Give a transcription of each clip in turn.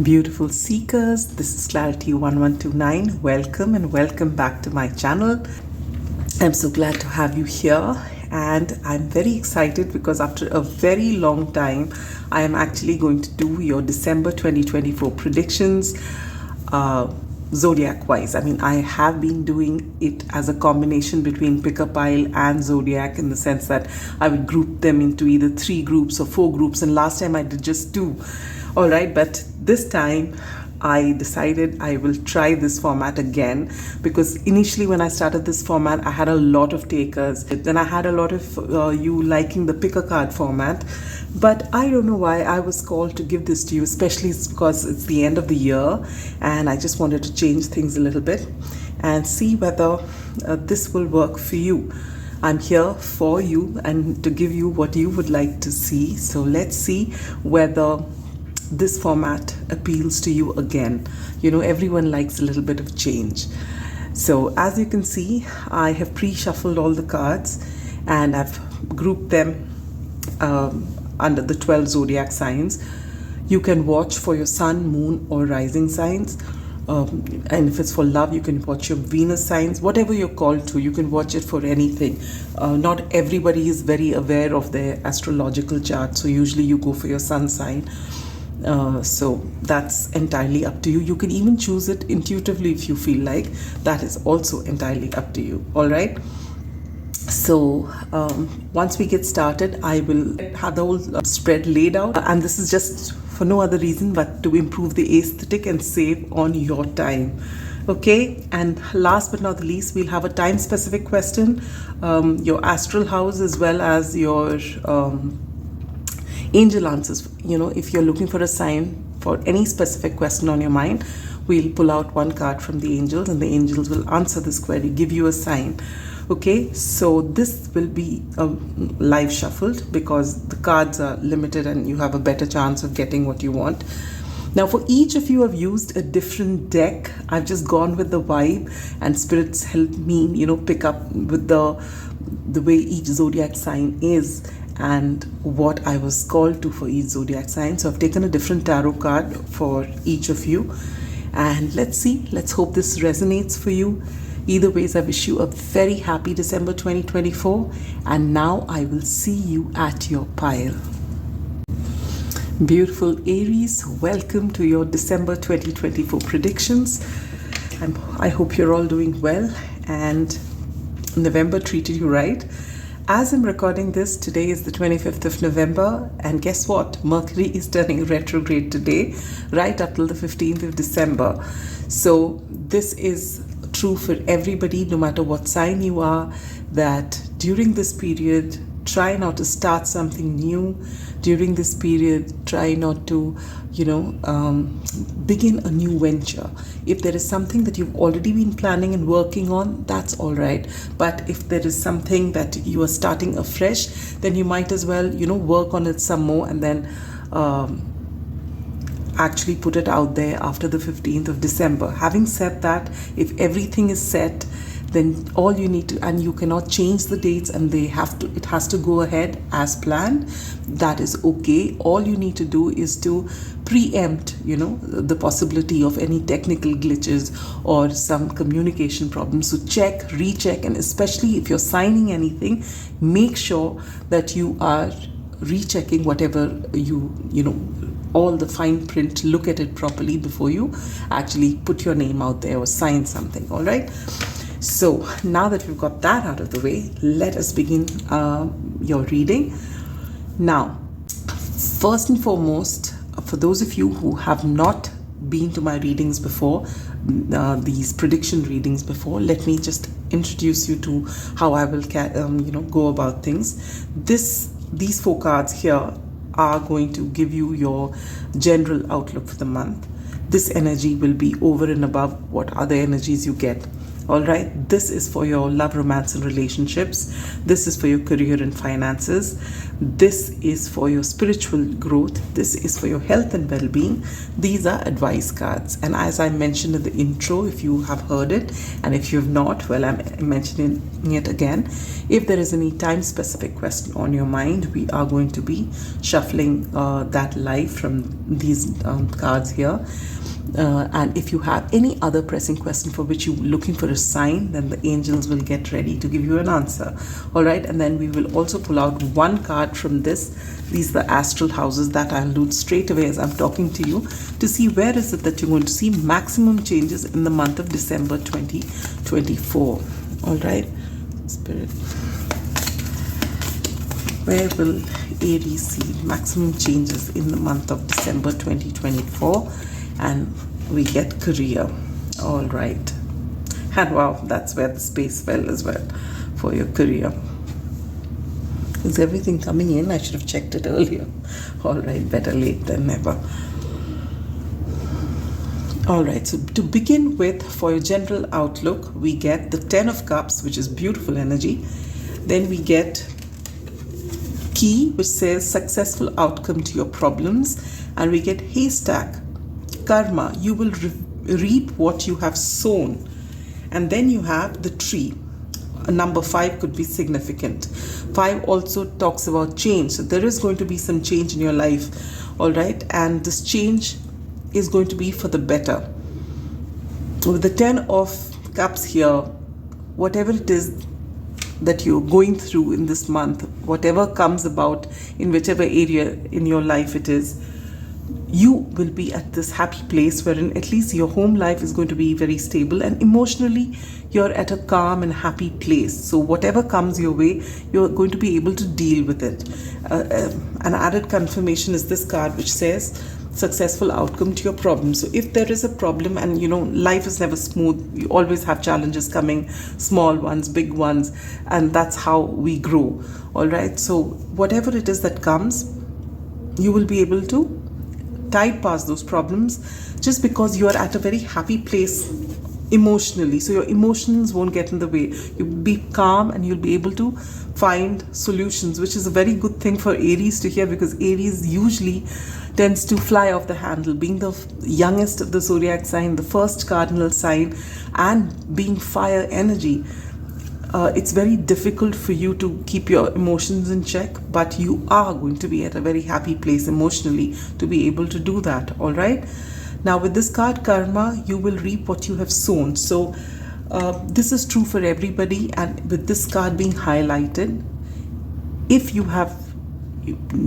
Beautiful seekers, this is Clarity 1129. Welcome and welcome back to my channel. I'm so glad to have you here, and I'm very excited because after a very long time I am actually going to do your December 2024 predictions zodiac wise. I mean, I have been doing it as a combination between pick a pile and zodiac, in the sense that I would group them into either 3 groups or 4 groups, and last time I did just 2. All right, but this time I decided I will try this format again, because initially when I started this format I had a lot of takers. Then I had a lot of you liking the pick a card format, but I don't know why I was called to give this to you, especially because it's the end of the year and I just wanted to change things a little bit and see whether this will work for you. I'm here for you and to give you what you would like to see. So let's see whether this format appeals to you again. You know, everyone likes a little bit of change. So as you can see, I have pre-shuffled all the cards and I've grouped them under the 12 zodiac signs. You can watch for your sun, moon or rising signs, and if it's for love, you can watch your Venus signs. Whatever you're called to, you can watch it for anything. Not everybody is very aware of their astrological chart, so usually you go for your sun sign. So that's entirely up to you. You can even choose it intuitively if you feel like. That is also entirely up to you. All right. So once we get started, I will have the whole spread laid out, and this is just for no other reason but to improve the aesthetic and save on your time. Okay, and last but not the least, we'll have a time specific question, your astral house, as well as your angel answers. You know, if you're looking for a sign for any specific question on your mind, we'll pull out one card from the angels and the angels will answer this query, give you a sign. Okay, so this will be live shuffled because the cards are limited and you have a better chance of getting what you want. Now for each of you, I've used a different deck. I've just gone with the vibe, and spirits help me, you know, pick up with the way each zodiac sign is and what I was called to for each zodiac sign. So I've taken a different tarot card for each of you, and let's hope this resonates for you. Either ways, I wish you a very happy December 2024, and now I will see you at your pile. Beautiful Aries, welcome to your December 2024 predictions. I hope you're all doing well and November treated you right. As I'm recording this, today is the 25th of November, and guess what? Mercury is turning retrograde today, right up till the 15th of December. So this is true for everybody, no matter what sign you are, that during this period, try not to start something new. During this period, try not to, begin a new venture. If there is something that you've already been planning and working on, that's all right. But if there is something that you are starting afresh, then you might as well, work on it some more and then actually put it out there after the 15th of December. Having said that, if everything is set, then all you need to, and you cannot change the dates and it has to go ahead as planned, that is okay. All you need to do is to preempt, the possibility of any technical glitches or some communication problems. So check, recheck, and especially if you're signing anything, make sure that you are rechecking whatever all the fine print, look at it properly before you actually put your name out there or sign something. All right. So now that we've got that out of the way, let us begin your reading. Now, first and foremost, for those of you who have not been to my readings before, these prediction readings before, let me just introduce you to how I will go about things. These 4 cards here are going to give you your general outlook for the month. This energy will be over and above what other energies you get. All right, this is for your love, romance, and relationships. This is for your career and finances. This is for your spiritual growth. This is for your health and well-being. These are advice cards. And as I mentioned in the intro, if you have heard it, and if you have not, well, I'm mentioning it again. If there is any time-specific question on your mind, we are going to be shuffling that live from these cards here. And if you have any other pressing question for which you're looking for a sign, then the angels will get ready to give you an answer. All right, and then we will also pull out one card from this. These are the astral houses that I'll do straight away as I'm talking to you, to see where is it that you're going to see maximum changes in the month of December 2024. All right, Spirit, where will Aries see maximum changes in the month of December 2024? And we get career. All right, and wow, that's where the space fell as well for your career. Is everything coming in? I should have checked it earlier. All right, better late than never. All right, so to begin with, for your general outlook, we get the 10 of Cups, which is beautiful energy. Then we get Key, which says successful outcome to your problems. And we get Haystack, Karma, you will reap what you have sown. And then you have the Tree. Number 5 could be significant. 5 also talks about change. So there is going to be some change in your life. All right, and this change is going to be for the better. With the 10 of Cups here, whatever it is that you're going through in this month, whatever comes about in whichever area in your life it is, you will be at this happy place wherein at least your home life is going to be very stable, and emotionally you're at a calm and happy place. So whatever comes your way, you're going to be able to deal with it. An added confirmation is this card, which says successful outcome to your problem. So if there is a problem, and life is never smooth, you always have challenges coming, small ones, big ones, and that's how we grow. All right, so whatever it is that comes, you will be able to tide past those problems just because you are at a very happy place emotionally. So your emotions won't get in the way. You'll be calm and you'll be able to find solutions, which is a very good thing for Aries to hear, because Aries usually tends to fly off the handle, being the youngest of the zodiac sign, the first cardinal sign, and being fire energy. It's very difficult for you to keep your emotions in check, but you are going to be at a very happy place emotionally to be able to do that. All right, now with this card Karma, you will reap what you have sown. So this is true for everybody, and with this card being highlighted, if you have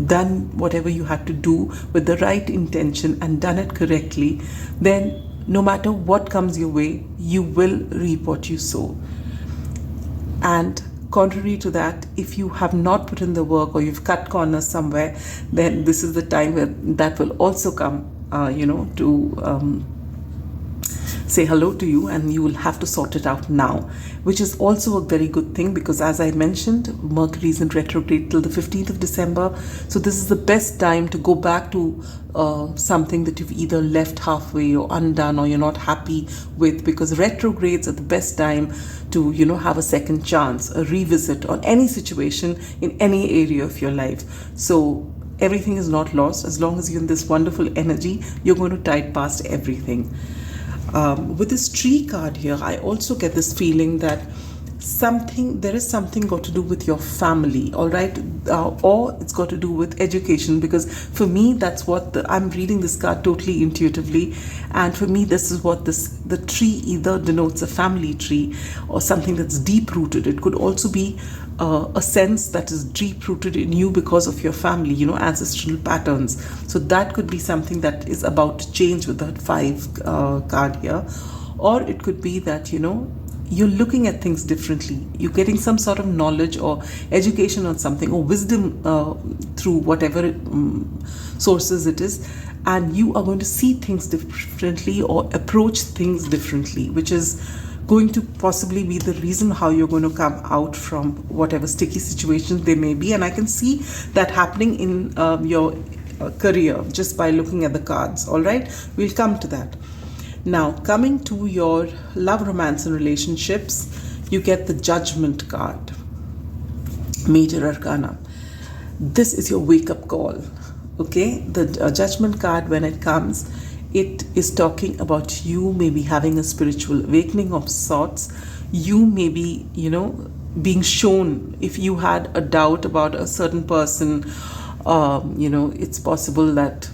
done whatever you had to do with the right intention and done it correctly, then no matter what comes your way, you will reap what you sow. And contrary to that, if you have not put in the work or you've cut corners somewhere, then this is the time where that will also come, to say hello to you, and you will have to sort it out now, which is also a very good thing, because as I mentioned, Mercury is in retrograde till the 15th of December. So this is the best time to go back to something that you've either left halfway or undone or you're not happy with, because retrogrades are the best time to have a second chance, a revisit on any situation in any area of your life. So everything is not lost. As long as you're in this wonderful energy, you're going to tide past everything. With this Tree card here, I also get this feeling that there is something got to do with your family, all right, or it's got to do with education, because for me that's what I'm reading this card totally intuitively, and for me this is what the tree either denotes a family tree or something that's deep rooted. It could also be a sense that is deep rooted in you because of your family, ancestral patterns. So that could be something that is about to change with that 5 card here. Or it could be that you're looking at things differently. You're getting some sort of knowledge or education on something, or wisdom through whatever sources it is, and you are going to see things differently or approach things differently, which is going to possibly be the reason how you're going to come out from whatever sticky situations they may be. And I can see that happening in your career just by looking at the cards. All right, we'll come to that. Now, coming to your love, romance, and relationships, you get the Judgment card, Major Arcana. This is your wake-up call, okay? The Judgment card, when it comes, it is talking about you maybe having a spiritual awakening of sorts. You may be, being shown, if you had a doubt about a certain person, it's possible that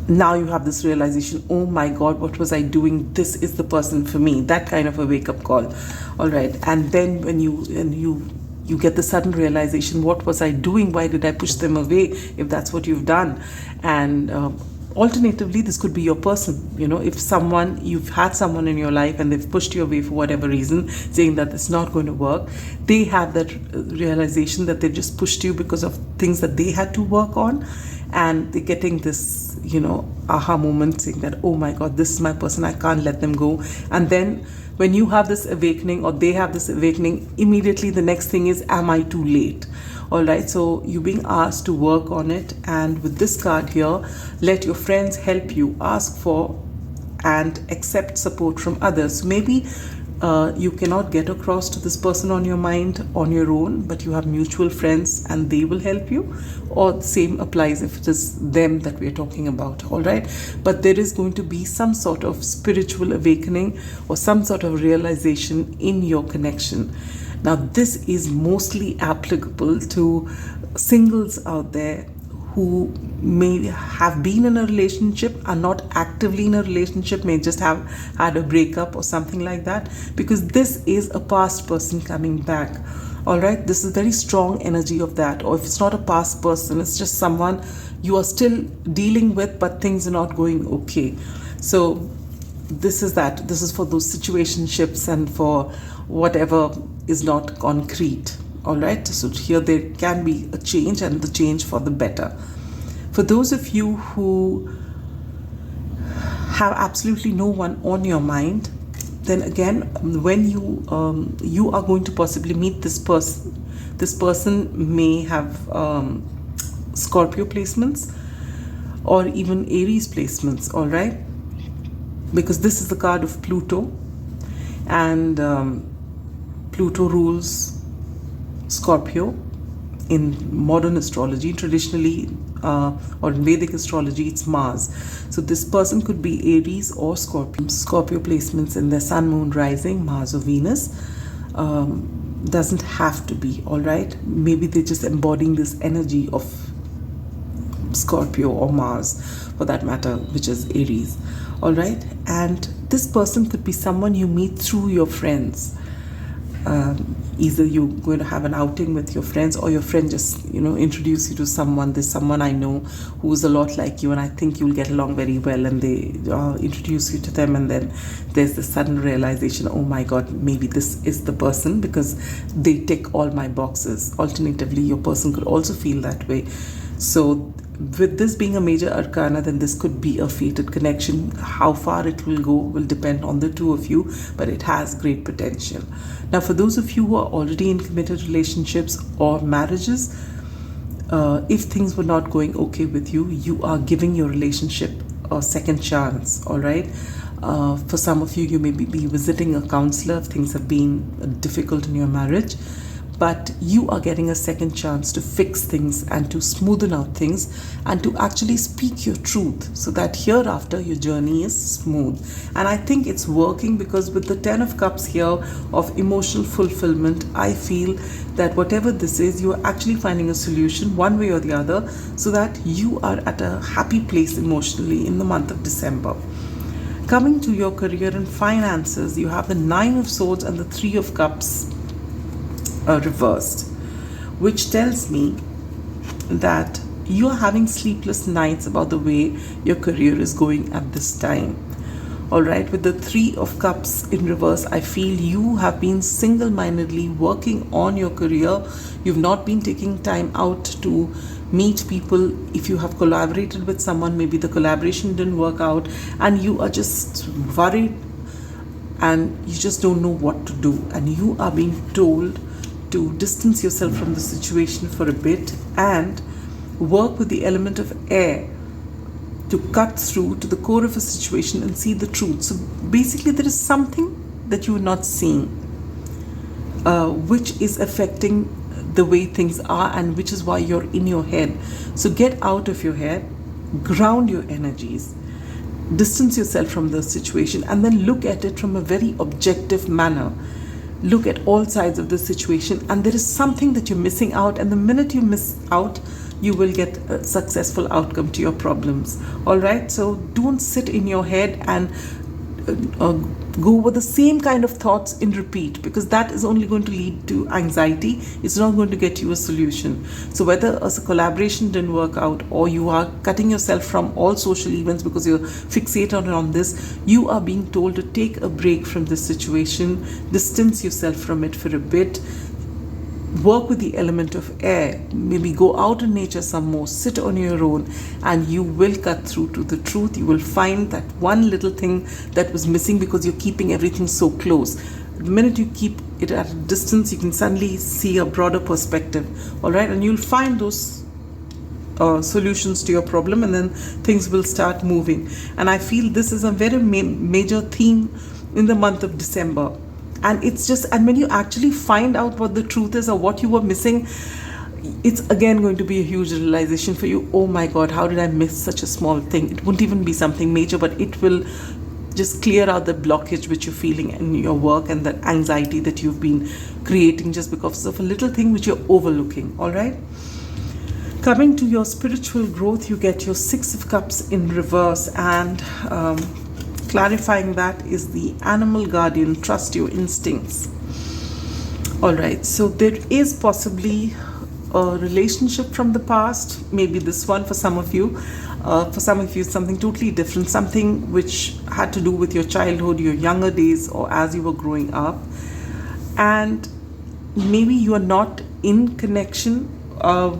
now you have this realization, oh my God, what was I doing? This is the person for me. That kind of a wake-up call. All right. And then when you get the sudden realization, what was I doing? Why did I push them away? If that's what you've done. And alternatively, this could be your person. If you've had someone in your life and they've pushed you away for whatever reason, saying that it's not going to work, they have that realization that they've just pushed you because of things that they had to work on. And they're getting this, aha moment, saying that, oh my God, this is my person, I can't let them go. And then when you have this awakening, or they have this awakening, immediately the next thing is, am I too late? All right, so you're being asked to work on it. And with this card here, let your friends help you, ask for and accept support from others. Maybe you cannot get across to this person on your mind on your own, but you have mutual friends and they will help you. Or the same applies if it is them that we're talking about. All right, but there is going to be some sort of spiritual awakening or some sort of realization in your connection. Now, this is mostly applicable to singles out there who may have been in a relationship, are not actively in a relationship, may just have had a breakup or something like that, because this is a past person coming back. All right, this is very strong energy of that. Or if it's not a past person, it's just someone you are still dealing with, but things are not going okay. So this is that. This is for those situationships and for whatever is not concrete. All right, so here there can be a change, and the change for the better. For those of you who have absolutely no one on your mind, then again, when you are going to possibly meet this person may have Scorpio placements or even Aries placements. All right, because this is the card of Pluto, and Pluto rules Scorpio in modern astrology. Traditionally, or in Vedic astrology, it's Mars. So this person could be Aries or Scorpio. Scorpio placements in their Sun, Moon, Rising, Mars or Venus. Doesn't have to be. All right, maybe they're just embodying this energy of Scorpio or Mars, for that matter, which is Aries. All right, and this person could be someone you meet through your friends. Either you're going to have an outing with your friends, or your friend just introduce you to someone. There's someone I know who's a lot like you and I think you'll get along very well, and they introduce you to them, and then there's the sudden realization, oh my God, maybe this is the person because they tick all my boxes. Alternatively, your person could also feel that way. So with this being a major arcana, then this could be a fated connection. How far it will go will depend on the two of you, but it has great potential. Now, for those of you who are already in committed relationships or marriages, if things were not going okay with you, you are giving your relationship a second chance. All right. For some of you, you may be visiting a counselor if things have been difficult in your marriage. But you are getting a second chance to fix things and to smoothen out things and to actually speak your truth, so that hereafter your journey is smooth. And I think it's working, because with the 10 of Cups here of emotional fulfillment, I feel that whatever this is, you are actually finding a solution one way or the other, so that you are at a happy place emotionally in the month of December. Coming to your career and finances, you have the 9 of Swords and the 3 of Cups reversed, which tells me that you are having sleepless nights about the way your career is going at this time. All right, with the 3 of Cups in reverse, I feel you have been single-mindedly working on your career. You've not been taking time out to meet people. If you have collaborated with someone, maybe the collaboration didn't work out and you are just worried and you just don't know what to do, and you are being told to distance yourself from the situation for a bit and work with the element of air to cut through to the core of a situation and see the truth. So basically there is something that you're not seeing, which is affecting the way things are, and which is why you're in your head. So get out of your head, ground your energies, distance yourself from the situation, and then look at it from a very objective manner. Look at all sides of the situation, and there is something that you're missing out, and the minute you miss out, you will get a successful outcome to your problems. All right, so don't sit in your head and go over the same kind of thoughts in repeat, because that is only going to lead to anxiety. It's not going to get you a solution. So whether a collaboration didn't work out, or you are cutting yourself from all social events because you're fixated on this, you are being told to take a break from this situation, distance yourself from it for a bit, work with the element of air, maybe go out in nature some more, sit on your own, and you will cut through to the truth. You will find that one little thing that was missing because you're keeping everything so close. The minute you keep it at a distance, you can suddenly see a broader perspective. All right, and you'll find those solutions to your problem, and then things will start moving. And I feel this is a very major theme in the month of December. And it's just, and when you actually find out what the truth is or what you were missing, it's again going to be a huge realization for you. Oh my God, how did I miss such a small thing? It won't even be something major, but it will just clear out the blockage which you're feeling in your work and the anxiety that you've been creating just because of a little thing which you're overlooking. All right. Coming to your spiritual growth, you get your 6 of Cups in reverse, and clarifying that is the animal guardian. Trust your instincts. All right, so there is possibly a relationship from the past, maybe this one for some of you. For some of you, something totally different, something which had to do with your childhood, your younger days, or as you were growing up. And maybe you are not in connection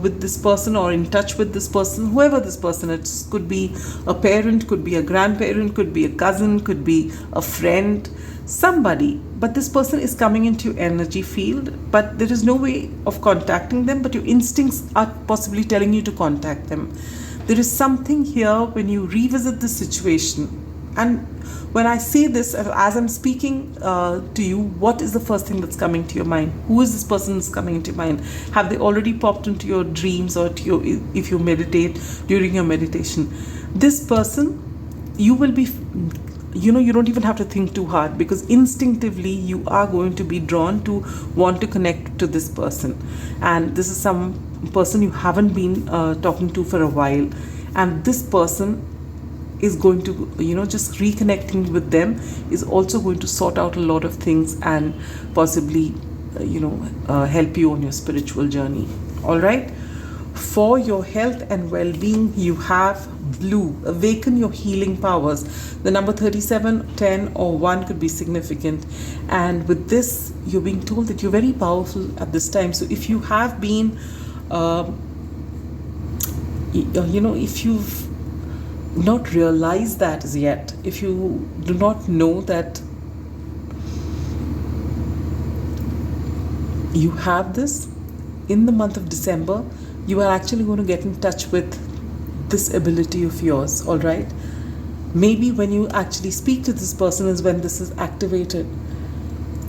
with this person or in touch with this person, whoever this person is. Could be a parent, could be a grandparent, could be a cousin, could be a friend, somebody. But this person is coming into your energy field, but there is no way of contacting them, but your instincts are possibly telling you to contact them. There is something here when you revisit the situation. And when I say this, as I'm speaking to you, what is the first thing that's coming to your mind? Who is this person that's coming into your mind? Have they already popped into your dreams, or to your, if you meditate during your meditation? This person, you will be, you don't even have to think too hard, because instinctively you are going to be drawn to want to connect to this person. And this is some person you haven't been talking to for a while. And this person is going to, just reconnecting with them is also going to sort out a lot of things and possibly, help you on your spiritual journey. All right. For your health and well-being, you have blue. Awaken your healing powers. The number 37, 10, or 1 could be significant. And with this, you're being told that you're very powerful at this time. So if you have been, if you've not realized that as yet, if you do not know that you have this, in the month of December, you are actually going to get in touch with this ability of yours. All right, maybe when you actually speak to this person is when this is activated,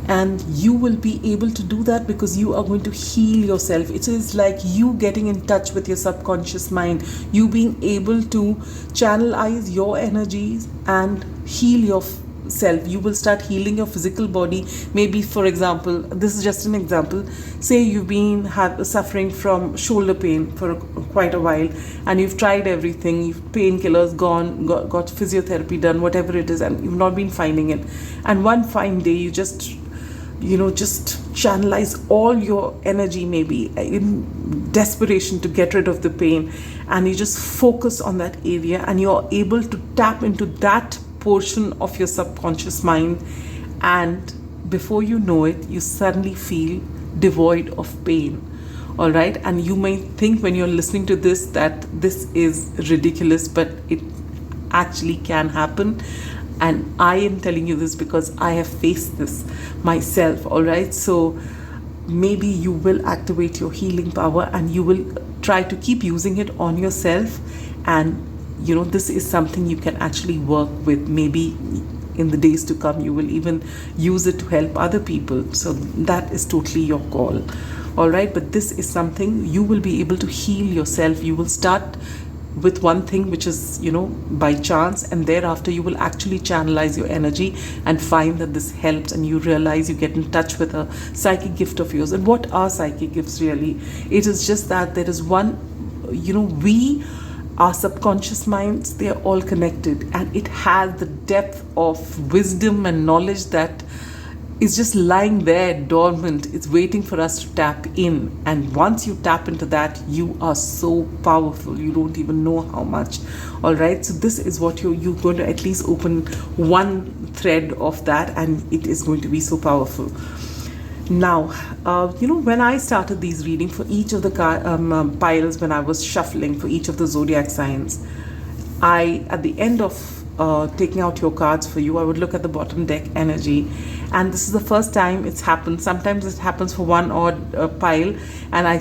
and you will be able to do that because you are going to heal yourself. It is like you getting in touch with your subconscious mind, you being able to channelize your energies and heal yourself. You will start healing your physical body. Maybe, for example, this is just an example, say you've been suffering from shoulder pain for quite a while, and you've tried everything, you've painkillers got physiotherapy done, whatever it is, and you've not been finding it. And one fine day you just channelize all your energy, maybe in desperation to get rid of the pain, and you just focus on that area, and you're able to tap into that portion of your subconscious mind, and before you know it, you suddenly feel devoid of pain. All right, and you may think when you're listening to this that this is ridiculous, but it actually can happen. And I am telling you this because I have faced this myself. All right, so maybe you will activate your healing power, and you will try to keep using it on yourself, and this is something you can actually work with. Maybe in the days to come, you will even use it to help other people. So that is totally your call. All right. But this is something you will be able to heal yourself. You will start with one thing, which is, by chance, and thereafter you will actually channelize your energy and find that this helps, and you realize you get in touch with a psychic gift of yours. And what are psychic gifts really? It is just that there is one, our subconscious minds, they are all connected, and it has the depth of wisdom and knowledge that is just lying there dormant. It's waiting for us to tap in. And once you tap into that, you are so powerful. You don't even know how much. All right. So this is what you're going to at least open one thread of that, and it is going to be so powerful. Now, when I started these reading for each of the piles, when I was shuffling for each of the zodiac signs, at the end of taking out your cards for you, I would look at the bottom deck energy, and this is the first time it's happened. Sometimes it happens for one odd pile, and I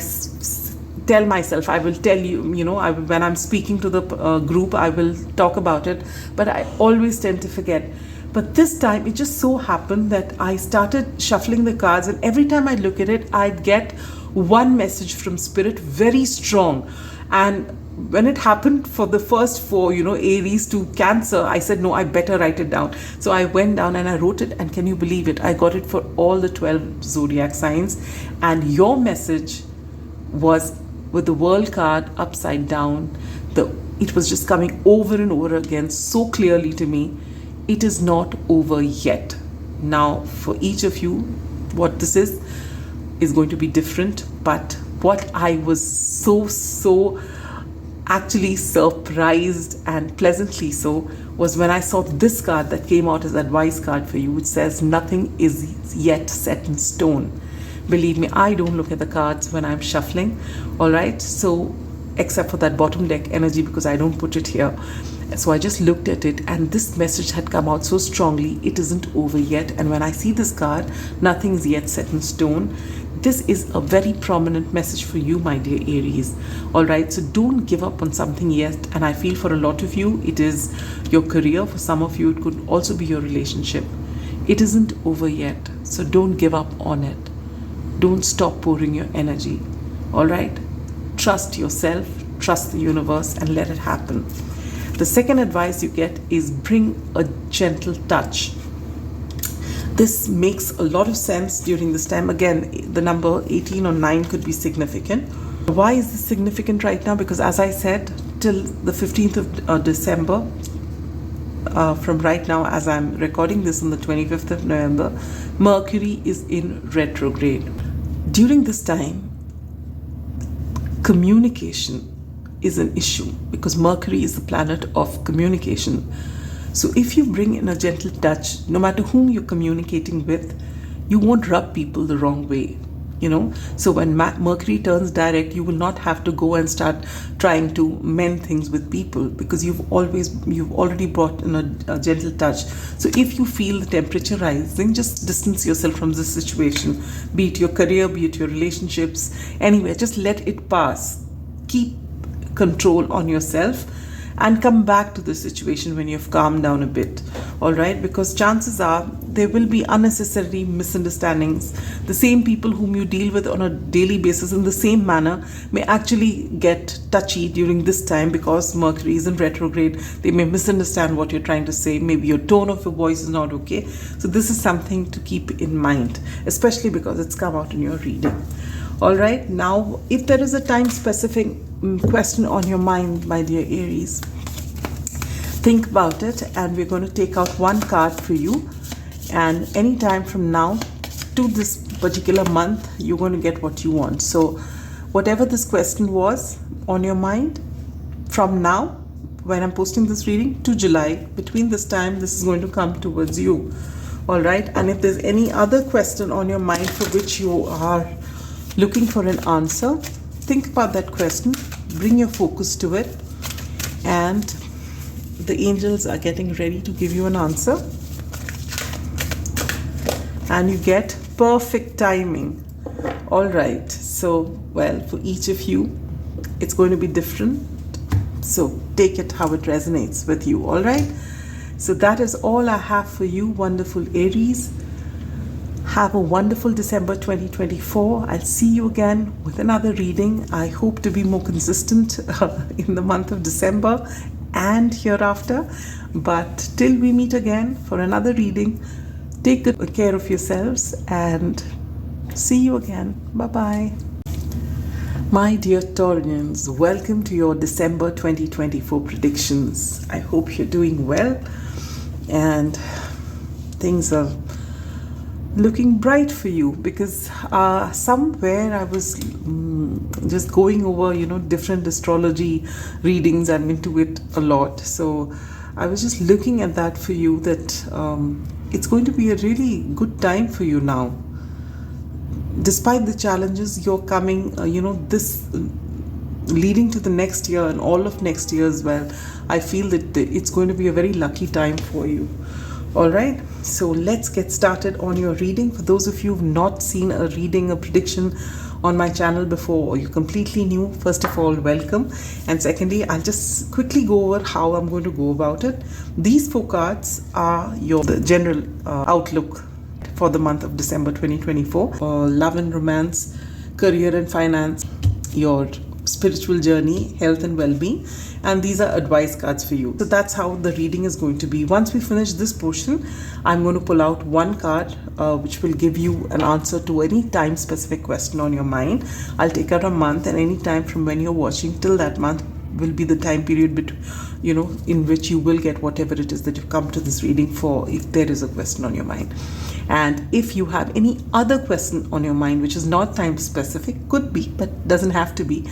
tell myself, I will tell you, when I'm speaking to the group, I will talk about it, but I always tend to forget. But this time, it just so happened that I started shuffling the cards, and every time I look at it, I'd get one message from Spirit, very strong. And when it happened for the first four, Aries to Cancer, I said, no, I better write it down. So I went down and I wrote it, and can you believe it? I got it for all the 12 zodiac signs. And your message was with the World card upside down. It was just coming over and over again so clearly to me. It is not over yet. Now, for each of you, what this is going to be different. But what I was so actually surprised, and pleasantly so, was when I saw this card that came out as advice card for you, which says nothing is yet set in stone. Believe me, I don't look at the cards when I'm shuffling. All right. So except for that bottom deck energy, because I don't put it here. So I just looked at it, and this message had come out so strongly. It isn't over yet. And when I see this card, nothing is yet set in stone. This is a very prominent message for you, my dear Aries. All right. So don't give up on something yet. And I feel for a lot of you, it is your career. For some of you, it could also be your relationship. It isn't over yet. So don't give up on it. Don't stop pouring your energy. All right. Trust yourself, trust the universe, and let it happen. The second advice you get is bring a gentle touch. This makes a lot of sense during this time. Again, the number 18 or 9 could be significant. Why is this significant right now? Because as I said, till the 15th of December, from right now as I'm recording this on the 25th of November, Mercury is in retrograde. During this time, communication is an issue, because Mercury is the planet of communication. So if you bring in a gentle touch, no matter whom you're communicating with, you won't rub people the wrong way. So when Mercury turns direct, you will not have to go and start trying to mend things with people, because you've already brought in a gentle touch. So if you feel the temperature rising, just distance yourself from this situation, be it your career, be it your relationships, anywhere, just let it pass. Keep control on yourself and come back to the situation when you've calmed down a bit. All right, because chances are there will be unnecessary misunderstandings. The same people whom you deal with on a daily basis in the same manner may actually get touchy during this time, because Mercury is in retrograde. They may misunderstand what you're trying to say. Maybe your tone of your voice is not okay. So this is something to keep in mind, especially because it's come out in your reading. All right, now if there is a time specific question on your mind, my dear Aries, think about it, and we're going to take out one card for you, and any time from now to this particular month, you're going to get what you want. So whatever this question was on your mind, from now when I'm posting this reading to July, between this time, this is going to come towards you. All right, and if there's any other question on your mind for which you are looking for an answer, think about that question, bring your focus to it, and the angels are getting ready to give you an answer. And you get perfect timing. All right, so well, for each of you, it's going to be different. So take it how it resonates with you, all right? So that is all I have for you, wonderful Aries. Have a wonderful December 2024. I'll see you again with another reading. I hope to be more consistent in the month of December and hereafter. But till we meet again for another reading, take good care of yourselves and see you again. Bye-bye. My dear Taurians, welcome to your December 2024 predictions. I hope you're doing well and things are looking bright for you, because somewhere I was just going over, different astrology readings. I'm into it a lot. So I was just looking at that for you, that it's going to be a really good time for you now. Despite the challenges, you're coming, this leading to the next year and all of next year as well. I feel that it's going to be a very lucky time for you. All right, so let's get started on your reading. For those of you who've not seen a reading, a prediction on my channel before, or you're completely new, first of all, welcome. And secondly, I'll just quickly go over how I'm going to go about it. These 4 cards are the general outlook for the month of December 2024. Love and romance, career and finance, your spiritual journey, health and well-being, and these are advice cards for you. So that's how the reading is going to be. Once we finish this portion, I'm going to pull out 1 card which will give you an answer to any time specific question on your mind. I'll take out a month, and any time from when you're watching till that month will be the time period in which you will get whatever it is that you've come to this reading for, if there is a question on your mind. And if you have any other question on your mind which is not time specific, could be but doesn't have to be,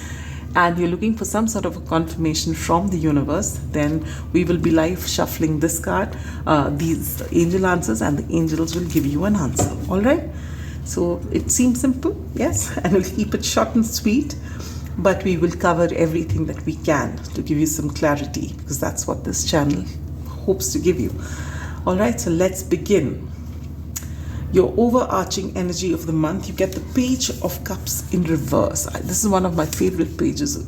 and you're looking for some sort of a confirmation from the universe, then we will be live shuffling this card, these angel answers, and the angels will give you an answer. All right, so it seems simple, yes, and we'll keep it short and sweet, but we will cover everything that we can to give you some clarity, because that's what this channel hopes to give you. All right, so let's begin. Your overarching energy of the month, you get the Page of Cups in reverse. This is one of my favorite pages,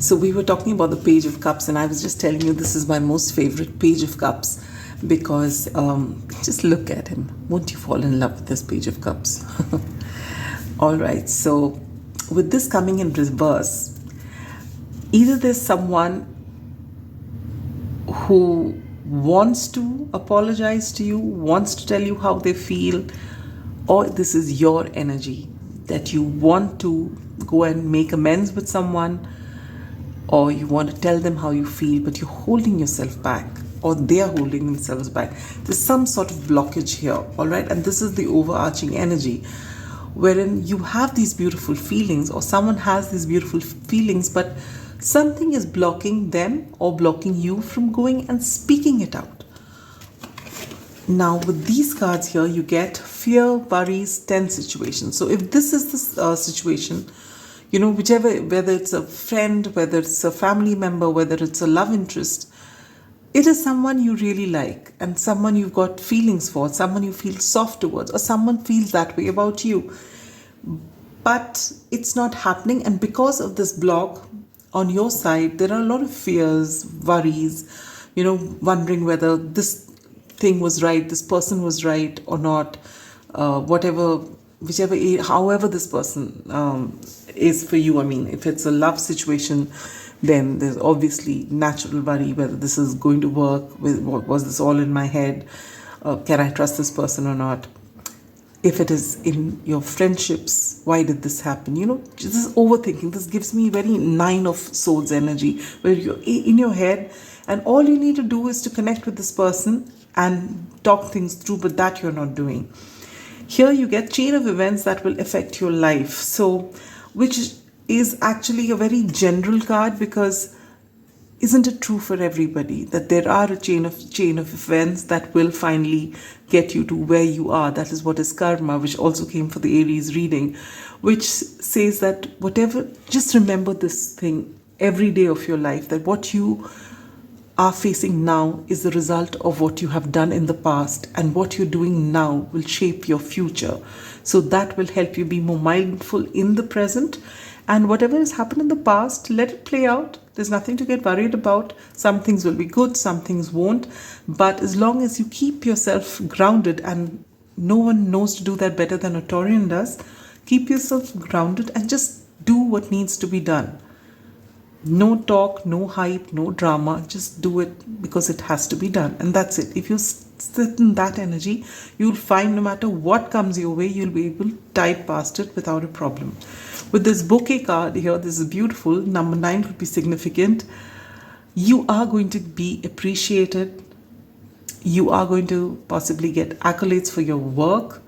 So we were talking about the Page of Cups, and I was just telling you this is my most favorite Page of Cups, because just look at him. Won't you fall in love with this Page of Cups? All right, so with this coming in reverse, either there's someone who wants to apologize to you, wants to tell you how they feel, or this is your energy that you want to go and make amends with someone, or you want to tell them how you feel, but you're holding yourself back, or they are holding themselves back. There's some sort of blockage here, all right? And this is the overarching energy, wherein you have these beautiful feelings, or someone has these beautiful feelings, but something is blocking them or blocking you from going and speaking it out. Now with these cards here, you get fear, worries, tense situations. So if this is the situation, whichever, whether it's a friend, whether it's a family member, whether it's a love interest, it is someone you really like and someone you've got feelings for, someone you feel soft towards, or someone feels that way about you. But it's not happening, and because of this block on your side, there are a lot of fears, worries, wondering whether this thing was right, this person was right or not, however this person is for you. I mean, if it's a love situation, then there's obviously natural worry whether this is going to work, was this all in my head, can I trust this person or not. If it is in your friendships, why did this happen? This is overthinking. This gives me very 9 of Swords energy, where you're in your head and all you need to do is to connect with this person and talk things through, but that you're not doing. Here you get chain of events that will affect your life. So, which is actually a very general card, because isn't it true for everybody that there are a chain of events that will finally get you to where you are? That is what is karma, which also came for the Aries reading, which says that whatever, just remember this thing every day of your life, that what you are facing now is the result of what you have done in the past, and what you're doing now will shape your future. So that will help you be more mindful in the present, and whatever has happened in the past, let it play out. There's nothing to get worried about. Some things will be good, some things won't. But as long as you keep yourself grounded, and no one knows to do that better than a Taurian does, keep yourself grounded and just do what needs to be done. No talk, no hype, no drama. Just do it because it has to be done. And that's it. If you sit in that energy, you'll find no matter what comes your way, you'll be able to tide past it without a problem. With this bouquet card here, this is beautiful. Number 9 could be significant. You are going to be appreciated. You are going to possibly get accolades for your work.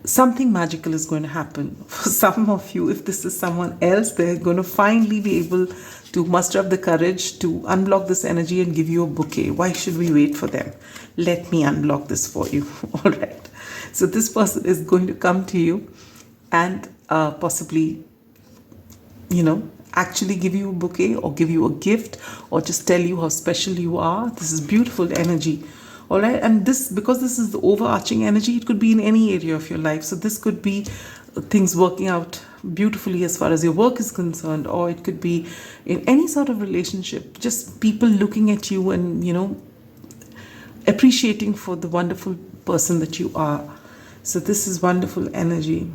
Something magical is going to happen. For some of you, if this is someone else, they're going to finally be able to muster up the courage to unblock this energy and give you a bouquet. Why should we wait for them? Let me unblock this for you. All right. So this person is going to come to you and possibly, actually give you a bouquet or give you a gift or just tell you how special you are. This is beautiful energy. All right, and because this is the overarching energy, it could be in any area of your life. So this could be things working out beautifully as far as your work is concerned, or it could be in any sort of relationship, just people looking at you and, appreciating for the wonderful person that you are. So this is wonderful energy.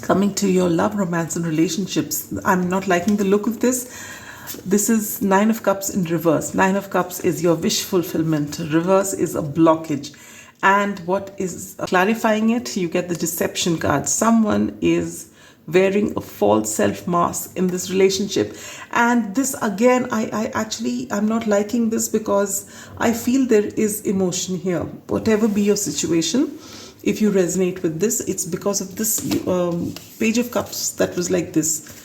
Coming to your love, romance, and relationships, I'm not liking the look of this. This is 9 of Cups in reverse. 9 of Cups is your wish fulfillment. Reverse is a blockage. And what is clarifying it? You get the deception card. Someone is wearing a false self mask in this relationship. And this again, I'm not liking this because I feel there is emotion here. Whatever be your situation, if you resonate with this, it's because of this Page of Cups that was like this.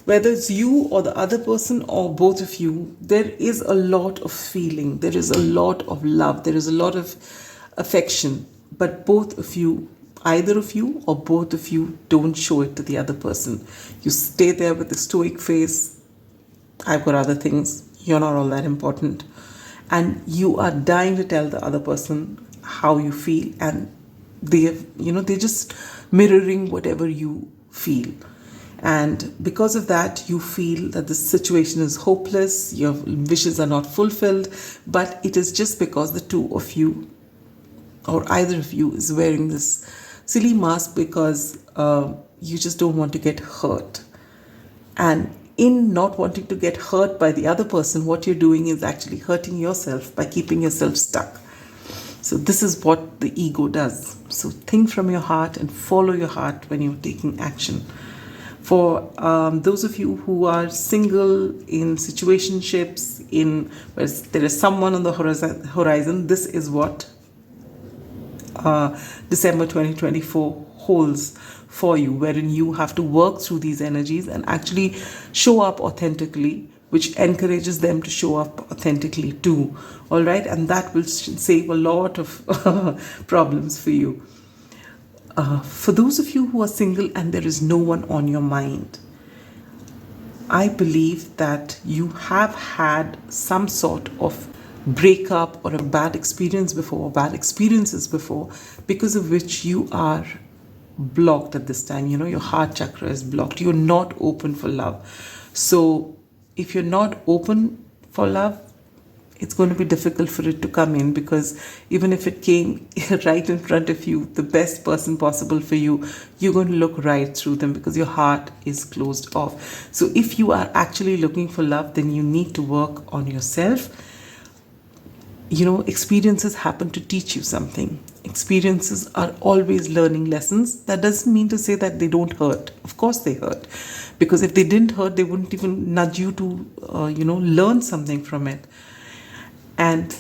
Whether it's you or the other person or both of you, there is a lot of feeling. There is a lot of love. There is a lot of affection. But both of you, either of you or both of you, don't show it to the other person. You stay there with a stoic face. I've got other things. You're not all that important. And you are dying to tell the other person how you feel. And they're just mirroring whatever you feel. And because of that, you feel that the situation is hopeless, your wishes are not fulfilled, but it is just because the two of you or either of you is wearing this silly mask because you just don't want to get hurt. And in not wanting to get hurt by the other person, what you're doing is actually hurting yourself by keeping yourself stuck. So this is what the ego does. So think from your heart and follow your heart when you're taking action. For those of you who are single, in situationships, where there is someone on the horizon, this is what December 2024 holds for you, wherein you have to work through these energies and actually show up authentically, which encourages them to show up authentically too. All right, and that will save a lot of problems for you. For those of you who are single and there is no one on your mind, I believe that you have had some sort of breakup or a bad experience before, or bad experiences before, because of which you are blocked at this time. Your heart chakra is blocked. You're not open for love. So if you're not open for love, it's going to be difficult for it to come in, because even if it came right in front of you, the best person possible for you, you're going to look right through them because your heart is closed off. So if you are actually looking for love, then you need to work on yourself. Experiences happen to teach you something. Experiences are always learning lessons. That doesn't mean to say that they don't hurt. Of course they hurt. Because if they didn't hurt, they wouldn't even nudge you to, learn something from it. And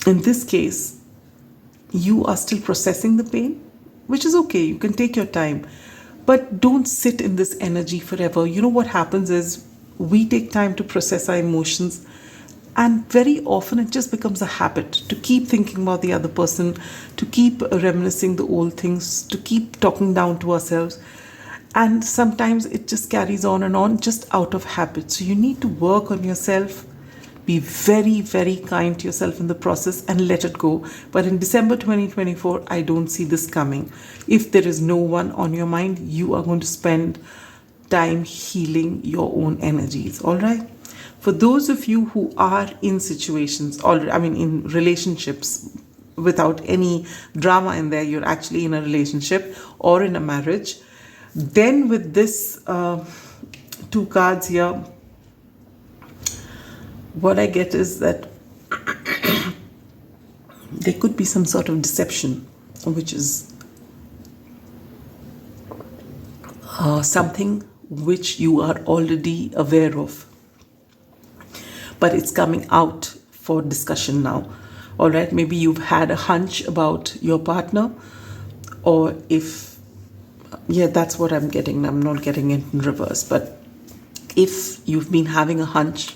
in this case, you are still processing the pain, which is okay. You can take your time, but don't sit in this energy forever. What happens is we take time to process our emotions, and very often it just becomes a habit to keep thinking about the other person, to keep reminiscing the old things, to keep talking down to ourselves. And sometimes it just carries on and on just out of habit. So you need to work on yourself. Be very, very kind to yourself in the process and let it go. But in December 2024, I don't see this coming. If there is no one on your mind, you are going to spend time healing your own energies. All right. For those of you who are in situations, or I mean in relationships without any drama in there, you're actually in a relationship or in a marriage, then with this two cards here, what I get is that there could be some sort of deception, which is something which you are already aware of, but it's coming out for discussion now. All right, maybe you've had a hunch about your partner, or if, yeah, that's what I'm getting. I'm not getting it in reverse, but if you've been having a hunch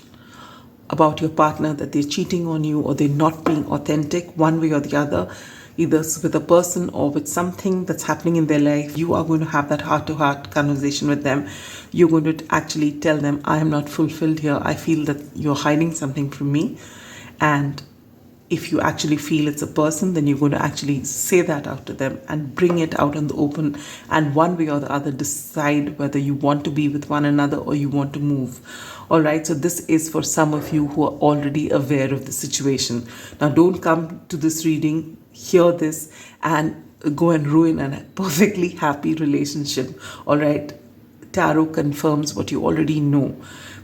about your partner that they're cheating on you or they're not being authentic one way or the other, either with a person or with something that's happening in their life, you are going to have that heart-to-heart conversation with them. You're going to actually tell them, I am not fulfilled here. I feel that you're hiding something from me. And if you actually feel it's a person, then you're going to actually say that out to them and bring it out in the open, and one way or the other decide whether you want to be with one another or you want to move. All right, so this is for some of you who are already aware of the situation. Now, don't come to this reading, hear this, and go and ruin a perfectly happy relationship. All right, tarot confirms what you already know.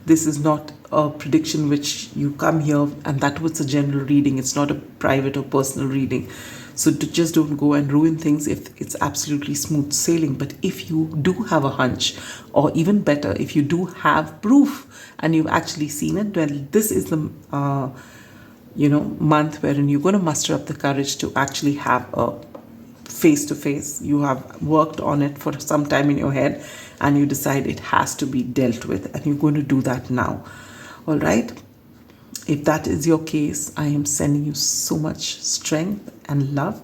This is not a prediction which you come here, and that was a general reading. It's not a private or personal reading. So just don't go and ruin things if it's absolutely smooth sailing. But if you do have a hunch, or even better, if you do have proof and you've actually seen it, well, this is the month wherein you're going to muster up the courage to actually have a face-to-face. You have worked on it for some time in your head, and you decide it has to be dealt with, and you're going to do that now. All right. If that is your case, I am sending you so much strength and love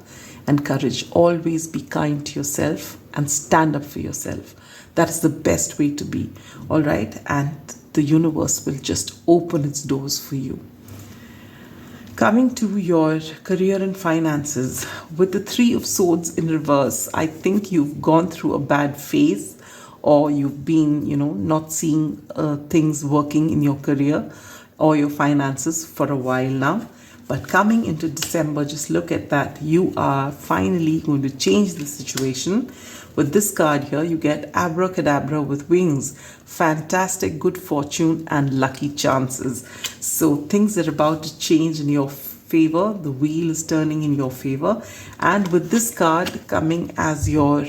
and courage. Always be kind to yourself and stand up for yourself. That is the best way to be. All right. And the universe will just open its doors for you. Coming to your career and finances, with the Three of Swords in reverse, I think you've gone through a bad phase, or you've been, not seeing things working in your career or your finances for a while now. But coming into December, just look at that. You are finally going to change the situation. With this card here, you get abracadabra with wings, fantastic good fortune and lucky chances. So things are about to change in your favor. The wheel is turning in your favor. And with this card coming as your,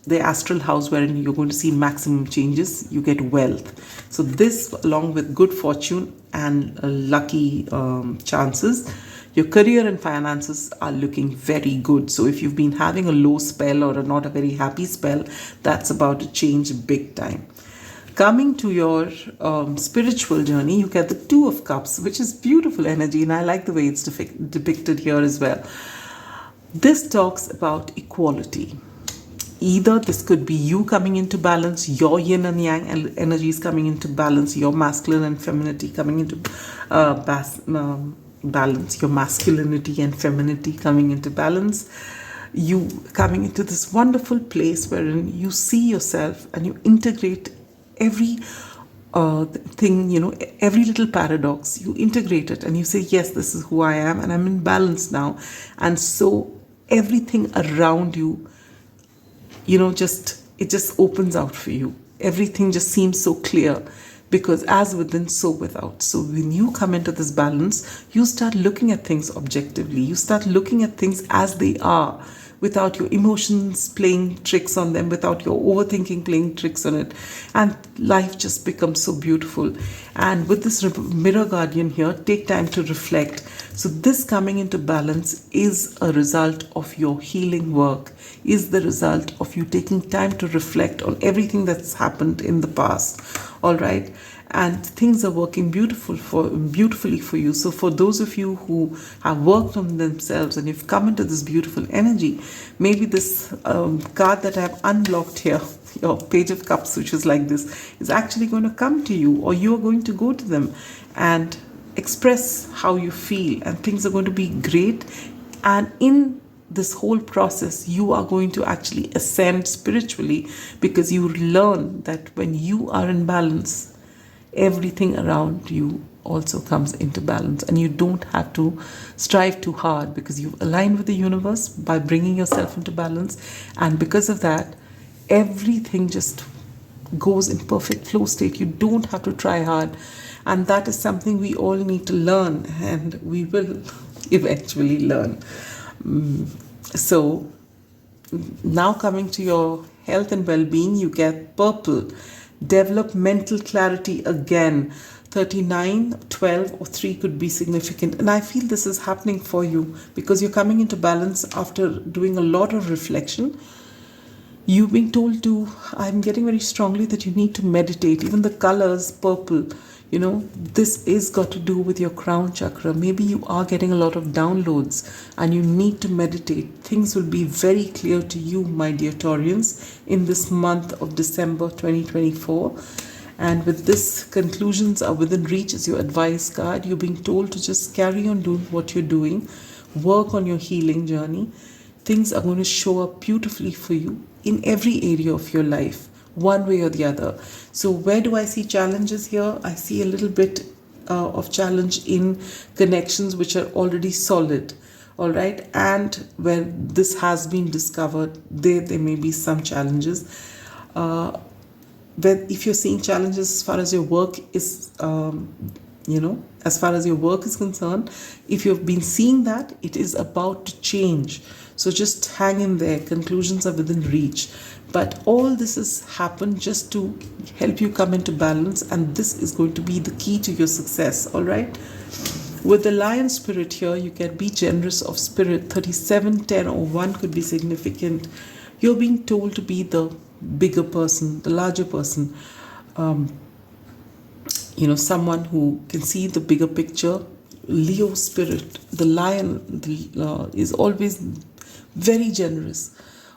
the astral house wherein you're going to see maximum changes, you get wealth. So this, along with good fortune and lucky chances, your career and finances are looking very good. So if you've been having a low spell or not a very happy spell, that's about to change big time. Coming to your spiritual journey, you get the Two of Cups, which is beautiful energy, and I like the way it's depicted here as well. This talks about equality. Either this could be you coming into balance, your yin and yang energies coming into balance, your masculine and femininity coming into balance, your masculinity and femininity coming into balance, you coming into this wonderful place wherein you see yourself and you integrate every thing, every little paradox, you integrate it and you say, yes, this is who I am and I'm in balance now. And so everything around you, it just opens out for you. Everything just seems so clear, because as within, so without. So when you come into this balance, you start looking at things objectively. You start looking at things as they are, without your emotions playing tricks on them, without your overthinking playing tricks on it. And life just becomes so beautiful. And with this mirror guardian here, take time to reflect. So this coming into balance is a result of your healing work, is the result of you taking time to reflect on everything that's happened in the past. All right. And things are working beautifully for you. So for those of you who have worked on themselves and you've come into this beautiful energy, maybe this card that I have unlocked here, your Page of Cups, which is like this, is actually going to come to you, or you're going to go to them and express how you feel, and things are going to be great. And in this whole process, you are going to actually ascend spiritually, because you learn that when you are in balance, everything around you also comes into balance, and you don't have to strive too hard, because you've aligned with the universe by bringing yourself into balance. And because of that, everything just goes in perfect flow state. You don't have to try hard, and that is something we all need to learn, and we will eventually learn. So now coming to your health and well-being, you get purple, developmental clarity again. 39, 12 or 3 could be significant, and I feel this is happening for you because you're coming into balance after doing a lot of reflection. You've been told to, I'm getting very strongly that you need to meditate. Even the colors, purple, this is got to do with your crown chakra. Maybe you are getting a lot of downloads and you need to meditate. Things will be very clear to you, my dear Taurians, in this month of December 2024. And with this, conclusions are within reach as your advice card. You're being told to just carry on doing what you're doing. Work on your healing journey. Things are going to show up beautifully for you in every area of your life, one way or the other. So where do I see challenges here? I see a little bit of challenge in connections which are already solid. All right. And where this has been discovered, there may be some challenges. But if you're seeing challenges as far as your work is, as far as your work is concerned, if you've been seeing that, it is about to change. So just hang in there. Conclusions are within reach. But all this has happened just to help you come into balance, and this is going to be the key to your success. All right. With the lion spirit here, you can be generous of spirit. 37, 10 or 1 could be significant. You're being told to be the bigger person, the larger person. Someone who can see the bigger picture. Leo spirit, the lion, is always very generous.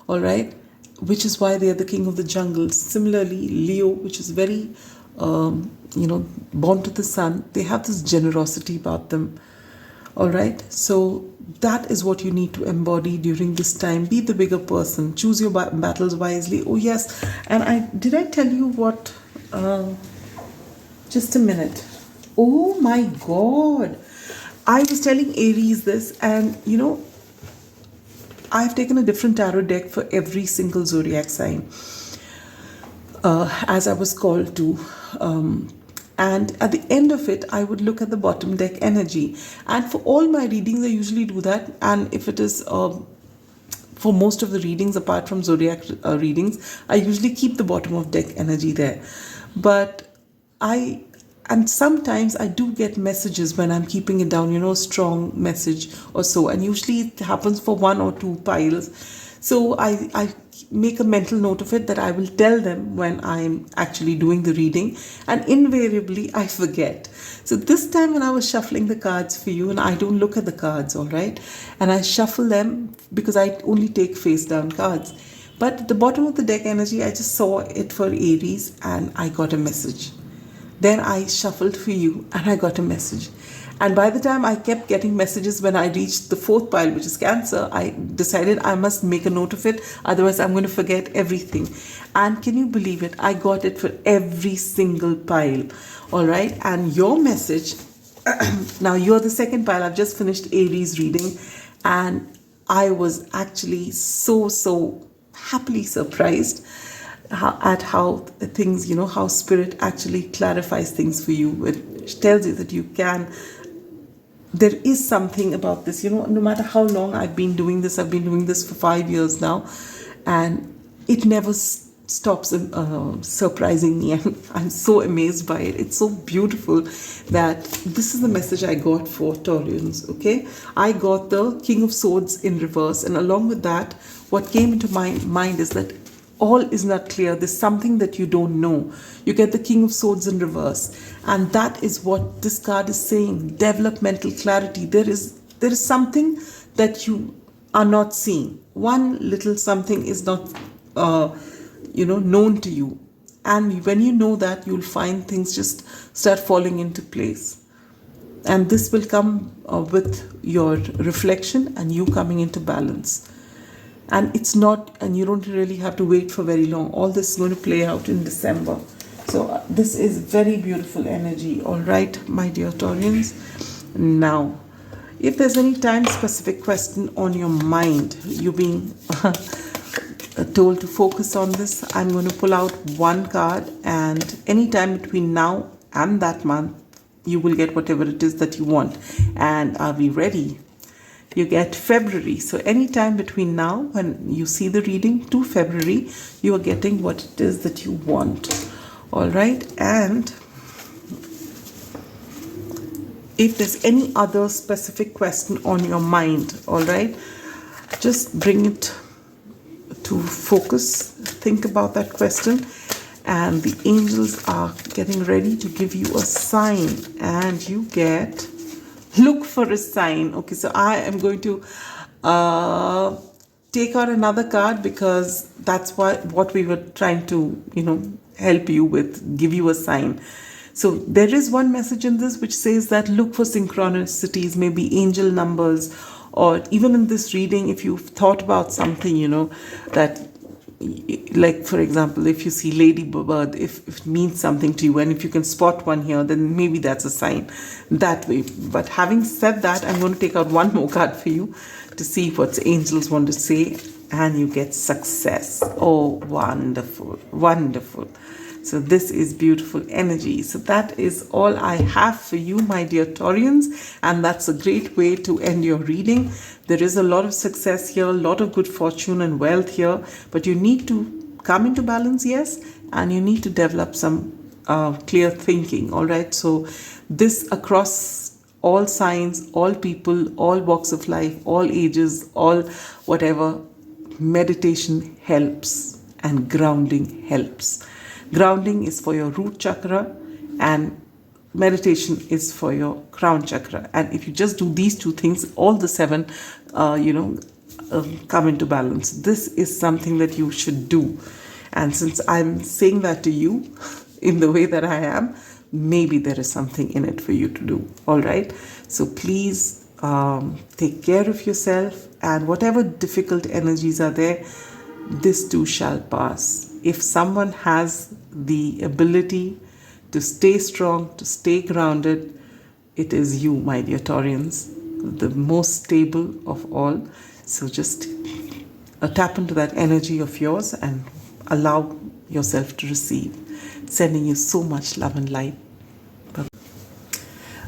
All right. Which is why they are the king of the jungle. Similarly, Leo, which is very, born to the sun, they have this generosity about them. All right. So that is what you need to embody during this time. Be the bigger person. Choose your battles wisely. Oh, yes. And did I tell you what? Just a minute. Oh, my God. I was telling Aries this, and, I've taken a different tarot deck for every single zodiac sign, as I was called to. And at the end of it, I would look at the bottom deck energy. And for all my readings, I usually do that. And if it is for most of the readings, apart from zodiac readings, I usually keep the bottom of deck energy there. But and sometimes I do get messages when I'm keeping it down, a strong message or so. And usually it happens for 1 or 2 piles. So I make a mental note of it that I will tell them when I'm actually doing the reading. And invariably, I forget. So this time when I was shuffling the cards for you, and I don't look at the cards, all right? And I shuffle them because I only take face down cards. But at the bottom of the deck energy, I just saw it for Aries and I got a message. Then I shuffled for you and I got a message. And by the time I kept getting messages, when I reached the 4th pile, which is Cancer, I decided I must make a note of it. Otherwise, I'm going to forget everything. And can you believe it? I got it for every single pile. All right. And your message, now you're the 2nd pile. I've just finished Aries reading. And I was actually so happily surprised at how things, how spirit actually clarifies things for you. It tells you that you can. There is something about this, no matter how long I've been doing this for 5 years now, and it never stops surprising me. I'm so amazed by it. It's so beautiful that this is the message I got for Taurians. Okay, I got the King of Swords in reverse, and along with that, what came into my mind is that all is not clear. There's something that you don't know. You get the King of Swords in reverse. And that is what this card is saying. Developmental clarity. There is something that you are not seeing. One little something is not, known to you. And when you know that, you'll find things just start falling into place. And this will come with your reflection and you coming into balance. And it's not, and you don't really have to wait for very long. All this is going to play out in December. So this is very beautiful energy. All right, my dear Taurians. Now, if there's any time specific question on your mind, you're being told to focus on this, I'm going to pull out one card, and any time between now and that month, you will get whatever it is that you want. And are we ready? You get February. So anytime between now when you see the reading to February, you are getting what it is that you want. All right. And if there's any other specific question on your mind, all right, just bring it to focus. Think about that question. And the angels are getting ready to give you a sign. And you get, look for a sign. Okay, so I am going to take out another card, because that's what we were trying to, help you with, give you a sign. So there is one message in this which says that look for synchronicities, maybe angel numbers, or even in this reading, if you've thought about something, that, like for example, if you see ladybird, if it means something to you, and if you can spot one here, then maybe that's a sign that way. But having said that, I'm going to take out one more card for you to see what angels want to say, and you get success. Oh, wonderful, wonderful. So this is beautiful energy. So that is all I have for you, my dear Taurians, and that's a great way to end your reading. There is a lot of success here, a lot of good fortune and wealth here, but you need to come into balance, yes, and you need to develop some clear thinking. All right. So this across all signs, all people, all walks of life, all ages, all whatever, meditation helps and grounding helps. Grounding is for your root chakra and meditation is for your crown chakra. And if you just do these two things, all the seven, come into balance. This is something that you should do. And since I'm saying that to you in the way that I am, maybe there is something in it for you to do. All right. So please take care of yourself, and whatever difficult energies are there, this too shall pass. If someone has the ability to stay strong, to stay grounded, it is you, my dear Taurians, the most stable of all. So just tap into that energy of yours and allow yourself to receive. Sending you so much love and light. Bye.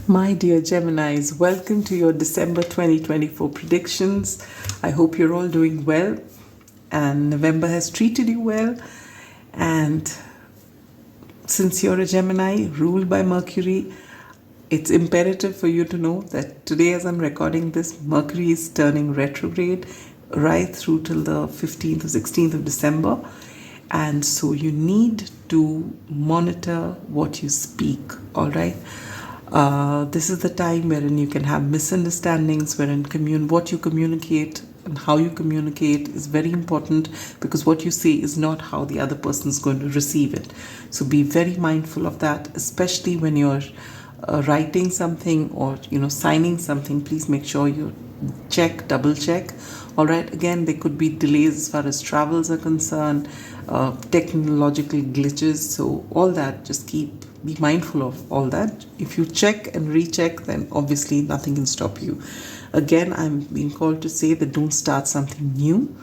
My dear Geminis, welcome to your December 2024 predictions. I hope you're all doing well and November has treated you well. And since you're a Gemini ruled by Mercury, it's imperative for you to know that today, as I'm recording this, Mercury is turning retrograde right through till the 15th or 16th of December. And so you need to monitor what you speak, all right? This is the time wherein you can have misunderstandings, wherein what you communicate and how you communicate is very important, because what you say is not how the other person is going to receive it. So be very mindful of that, especially when you're writing something or signing something. Please make sure you double check. All right. Again, there could be delays as far as travels are concerned, technological glitches. So all that, just be mindful of all that. If you check and recheck, then obviously nothing can stop you. Again, I'm being called to say that don't start something new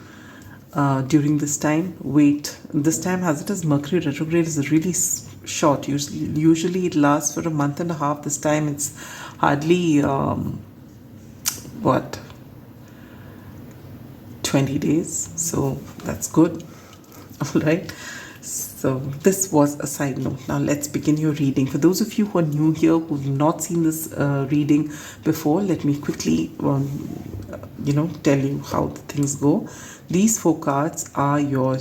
during this time. Wait. This time, as it is, Mercury retrograde is really short. Usually it lasts for a month and a half. This time it's hardly 20 days. So that's good. All right. So this was a side note. Now let's begin your reading. For those of you who are new here, who've not seen this reading before, let me quickly, tell you how the things go. These 4 cards are your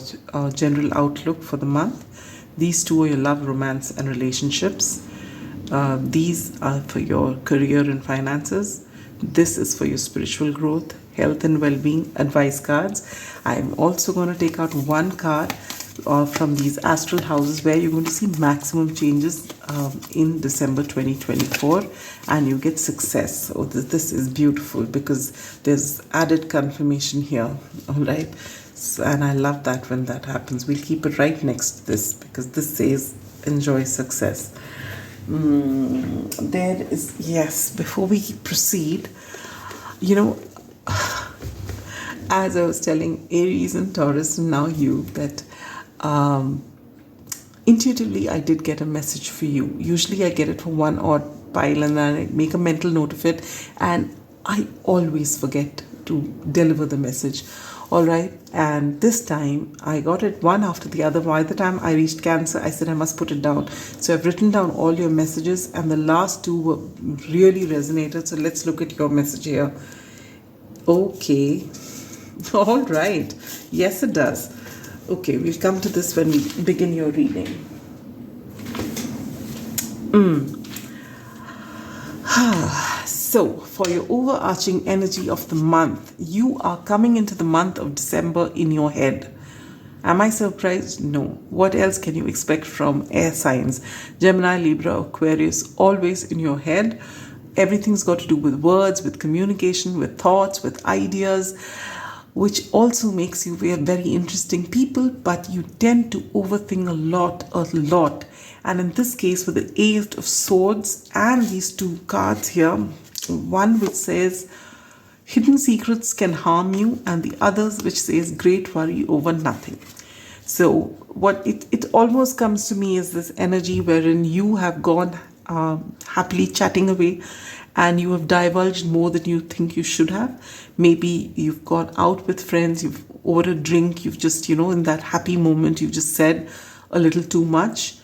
general outlook for the month. These 2 are your love, romance, and relationships. These are for your career and finances. This is for your spiritual growth, health and well-being, advice cards. I'm also going to take out one card from these astral houses where you're going to see maximum changes in December 2024, and you get success. So this is beautiful because there's added confirmation here. All right. So, and I love that when that happens. We'll keep it right next to this because this says enjoy success. There is, yes, before we proceed, you know, as I was telling Aries and Taurus, and now you, that intuitively I did get a message for you. Usually I get it for one odd pile and then I make a mental note of it, and I always forget to deliver the message. All right, and this time I got it one after the other. By the time I reached Cancer, I said I must put it down. So I've written down all your messages, and the last two were really resonated. So let's look at your message here. Okay. All right. Yes, it does. Okay, we'll come to this when we begin your reading. So, for your overarching energy of the month, you are coming into the month of December in your head. Am I surprised? No. What else can you expect from air signs? Gemini, Libra, Aquarius, always in your head. Everything's got to do with words, with communication, with thoughts, with ideas, which also makes you very interesting people, but you tend to overthink a lot. And in this case, with the Eight of Swords and these two cards here, one which says hidden secrets can harm you, and the others which says great worry over nothing. So what it almost comes to me is this energy wherein you have gone happily chatting away, and you have divulged more than you think you should have. Maybe you've gone out with friends, you've over a drink, you've just, in that happy moment, you've just said a little too much.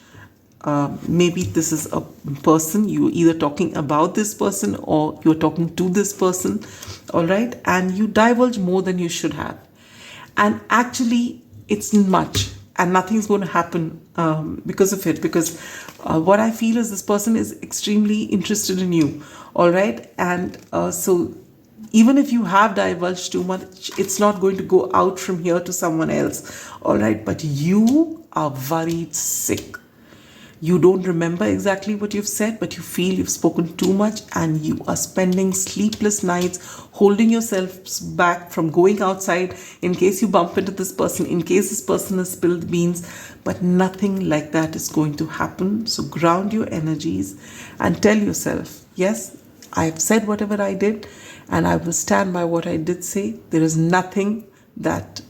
Maybe this is a person, you're either talking about this person or you're talking to this person, all right? And you divulge more than you should have. And actually, it's much, and nothing's going to happen because of it. Because what I feel is this person is extremely interested in you, all right? And so even if you have divulged too much, it's not going to go out from here to someone else, all right? But you are worried sick. You don't remember exactly what you've said, but you feel you've spoken too much, and you are spending sleepless nights holding yourselves back from going outside in case you bump into this person, in case this person has spilled beans. But nothing like that is going to happen. So ground your energies and tell yourself, yes, I've said whatever I did, and I will stand by what I did say. There is nothing that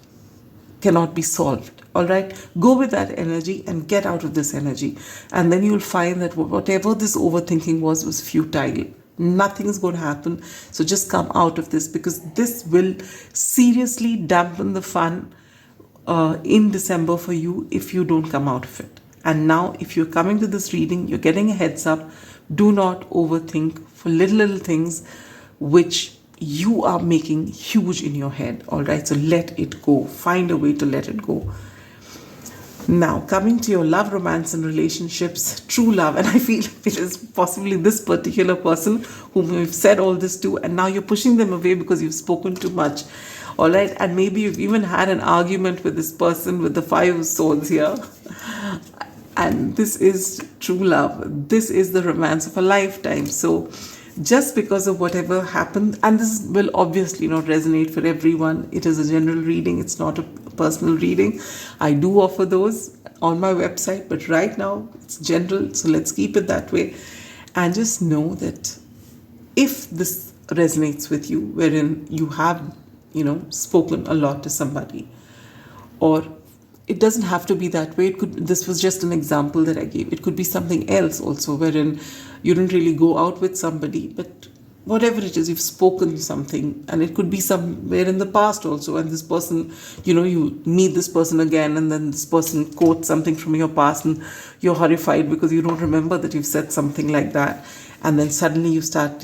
cannot be solved. All right, go with that energy and get out of this energy. And then you'll find that whatever this overthinking was futile. Nothing is going to happen. So just come out of this, because this will seriously dampen the fun in December for you if you don't come out of it. And now, if you're coming to this reading, you're getting a heads up. Do not overthink for little things which you are making huge in your head. All right, so let it go. Find a way to let it go. Now, coming to your love, romance, and relationships, true love. And I feel it is possibly this particular person whom you've said all this to, and now you're pushing them away because you've spoken too much. All right, and maybe you've even had an argument with this person with the Five of Swords here. And this is true love. This is the romance of a lifetime. So just because of whatever happened, and this will obviously not resonate for everyone. It is a general reading. It's not a personal reading. I do offer those on my website, but right now it's general. So let's keep it that way. And just know that if this resonates with you, wherein you have, spoken a lot to somebody, or it doesn't have to be that way. This was just an example that I gave. It could be something else also, wherein you didn't really go out with somebody, but whatever it is, you've spoken something, and it could be somewhere in the past also. And this person, you meet this person again, and then this person quotes something from your past, and you're horrified because you don't remember that you've said something like that. And then suddenly you start,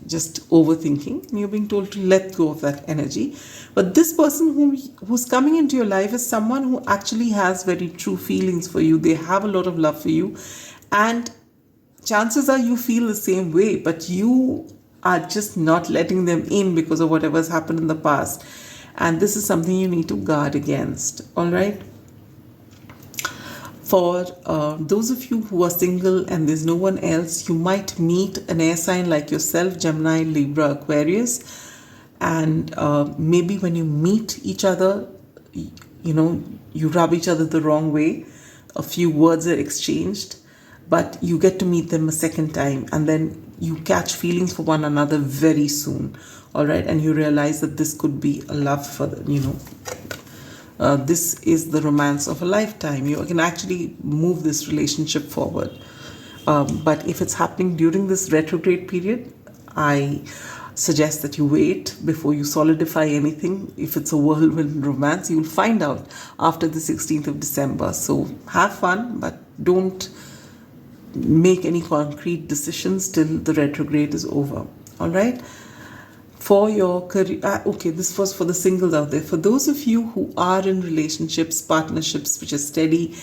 just overthinking, and you're being told to let go of that energy. But this person who's coming into your life is someone who actually has very true feelings for you. They have a lot of love for you. And chances are you feel the same way, but you are just not letting them in because of whatever's happened in the past. And this is something you need to guard against. All right? For those of you who are single and there's no one else, you might meet an air sign like yourself, Gemini, Libra, Aquarius, and maybe when you meet each other, you rub each other the wrong way. A few words are exchanged, but you get to meet them a second time, and then you catch feelings for one another very soon. All right, and you realize that this could be a love for this is the romance of a lifetime. You can actually move this relationship forward. But if it's happening during this retrograde period, I suggest that you wait before you solidify anything. If it's a whirlwind romance, you'll find out after the 16th of December. So have fun, but don't make any concrete decisions till the retrograde is over. All right? For your career, okay, this was for the singles out there. For those of you who are in relationships, partnerships which are steady,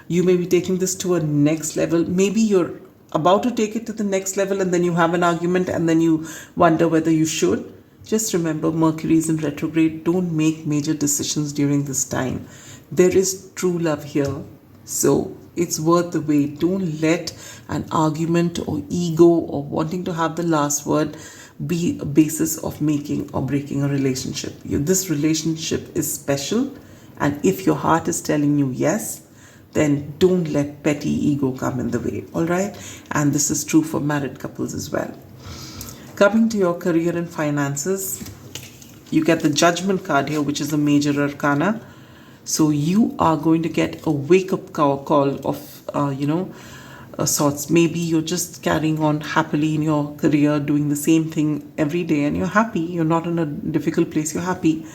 you may be taking this to a next level. Maybe you're about to take it to the next level and then you have an argument and then you wonder whether you should. Just remember, Mercury is in retrograde. Don't make major decisions during this time. There is true love here, so it's worth the wait. Don't let an argument or ego or wanting to have the last word be a basis of making or breaking a relationship. This relationship is special, and if your heart is telling you yes, then don't let petty ego come in the way. All right? And this is true for married couples as well. Coming to your career and finances, you get the Judgment card here, which is a major arcana. So you are going to get a wake-up call of, sorts. Maybe you're just carrying on happily in your career, doing the same thing every day, and you're happy. You're not in a difficult place. You're happy.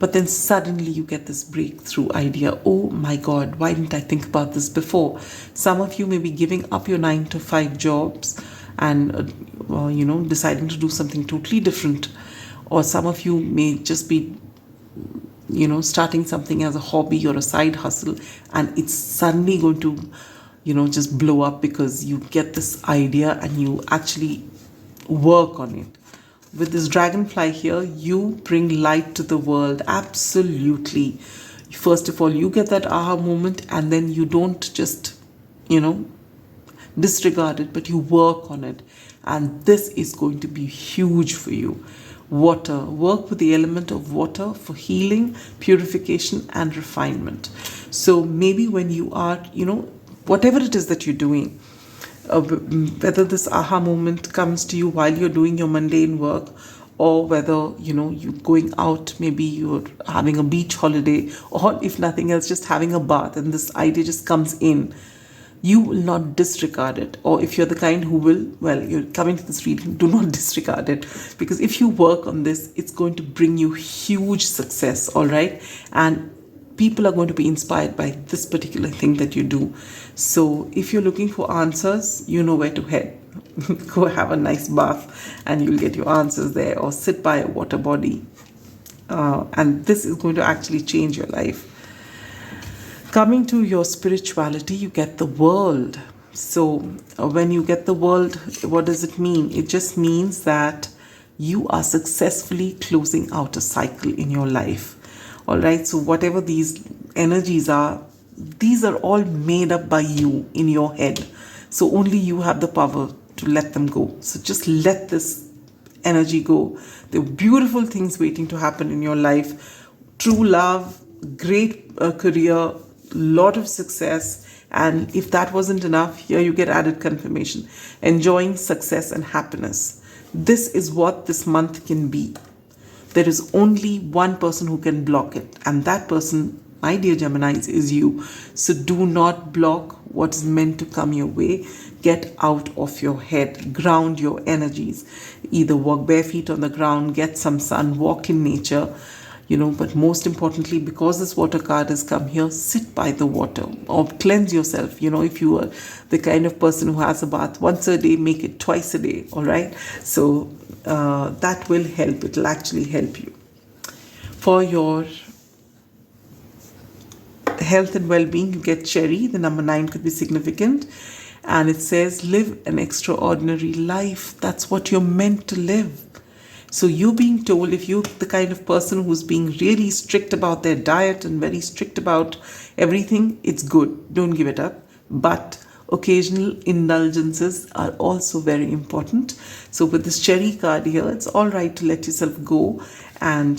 But then suddenly you get this breakthrough idea. Oh my God, why didn't I think about this before? Some of you may be giving up your 9-to-5 jobs and, deciding to do something totally different. Or some of you may just be starting something as a hobby or a side hustle, and it's suddenly going to, just blow up because you get this idea and you actually work on it. With this dragonfly here, you bring light to the world. Absolutely. First of all, you get that aha moment, and then you don't just, disregard it, but you work on it. And this is going to be huge for you. Water. Work with the element of water for healing, purification, and refinement. So maybe when you are, whatever it is that you're doing, whether this aha moment comes to you while you're doing your mundane work, or whether, you're going out, maybe you're having a beach holiday, or if nothing else, just having a bath, and this idea just comes in. You will not disregard it. Or if you're the kind who will, you're coming to this reading, do not disregard it. Because if you work on this, it's going to bring you huge success, all right? And people are going to be inspired by this particular thing that you do. So if you're looking for answers, you know where to head. Go have a nice bath and you'll get your answers there, or sit by a water body. And this is going to actually change your life. Coming to your spirituality, you get the world. So when you get the world, what does it mean? It just means that you are successfully closing out a cycle in your life. All right. So whatever these energies are, these are all made up by you in your head. So only you have the power to let them go. So just let this energy go. There are beautiful things waiting to happen in your life. True love, great career, lot of success. And if that wasn't enough, here you get added confirmation. Enjoying success and happiness. This is what this month can be. There is only one person who can block it, and that person, my dear Geminis, is you. So do not block what is meant to come your way. Get out of your head. Ground your energies. Either walk bare feet on the ground, get some sun, walk in nature. But most importantly, because this water card has come here, sit by the water or cleanse yourself. If you are the kind of person who has a bath once a day, make it twice a day. All right. So that will help. It will actually help you. For your health and well-being, you get cherry. The number 9 could be significant. And it says, live an extraordinary life. That's what you're meant to live. So you being told, if you're the kind of person who's being really strict about their diet and very strict about everything, it's good. Don't give it up. But occasional indulgences are also very important. So with this cherry card here, it's all right to let yourself go. And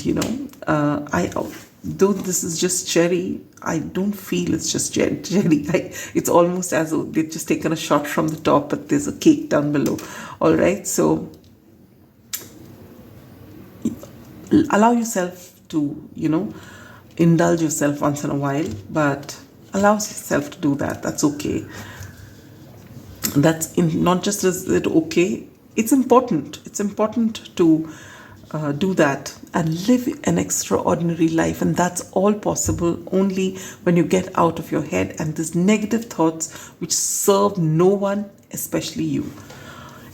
though this is just cherry, I don't feel it's just cherry. It's almost as though they've just taken a shot from the top, but there's a cake down below. All right, so allow yourself to, indulge yourself once in a while, but allow yourself to do that. That's okay. Not just is it okay, it's important. It's important to do that and live an extraordinary life. And that's all possible only when you get out of your head and these negative thoughts which serve no one, especially you,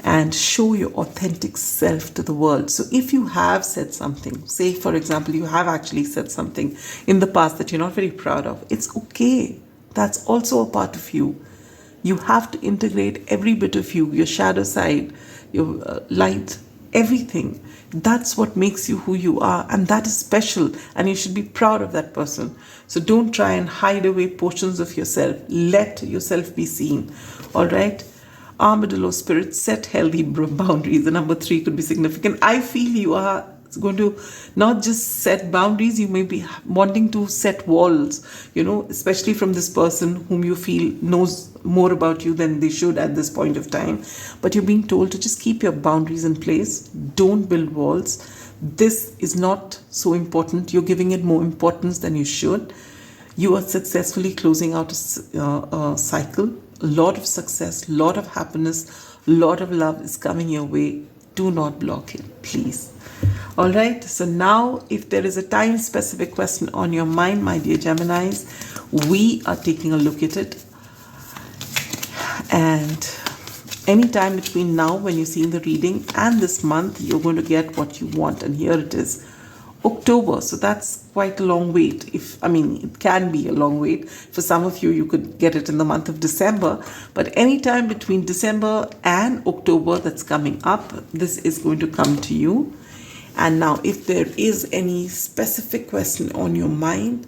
and show your authentic self to the world. So if you have said something, say for example, you have actually said something in the past that you're not very proud of, it's okay. That's also a part of you. You have to integrate every bit of you, your shadow side, your light, everything. That's what makes you who you are, and that is special, and you should be proud of that person. So don't try and hide away portions of yourself. Let yourself be seen. All right? Armadillo spirit, set healthy boundaries. The number 3 could be significant. I feel you are going to not just set boundaries, you may be wanting to set walls, especially from this person whom you feel knows more about you than they should at this point of time. But you're being told to just keep your boundaries in place. Don't build walls. This is not so important. You're giving it more importance than you should. You are successfully closing out a cycle. A lot of success, a lot of happiness, a lot of love is coming your way. Do not block it, please. All right, so now if there is a time-specific question on your mind, my dear Geminis, we are taking a look at it. And any time between now when you're seeing the reading and this month, you're going to get what you want. And here it is. October, so that's quite a long wait. It can be a long wait. For some of you, you could get it in the month of December, but any time between December and October that's coming up, this is going to come to you. And now, if there is any specific question on your mind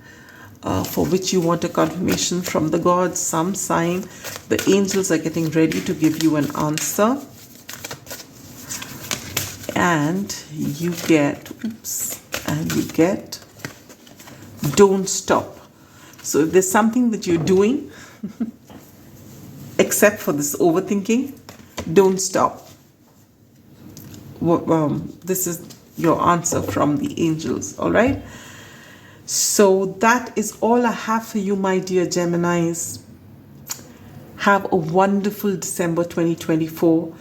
for which you want a confirmation from the gods, some sign, the angels are getting ready to give you an answer. And you get, don't stop. So if there's something that you're doing, except for this overthinking, don't stop. This is your answer from the angels, all right? So that is all I have for you, my dear Geminis. Have a wonderful December 2024.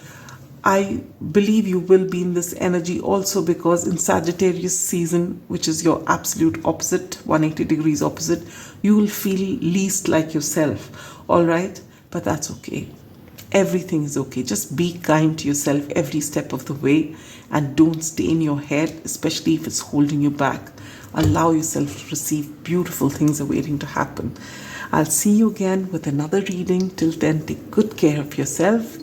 I believe you will be in this energy also because in Sagittarius season, which is your absolute opposite, 180 degrees opposite, you will feel least like yourself, all right? But that's okay. Everything is okay. Just be kind to yourself every step of the way and don't stay in your head, especially if it's holding you back. Allow yourself to receive beautiful things are waiting to happen. I'll see you again with another reading. Till then, take good care of yourself.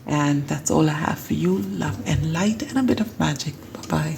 And that's all I have for you. Love and light and a bit of magic. Bye-bye.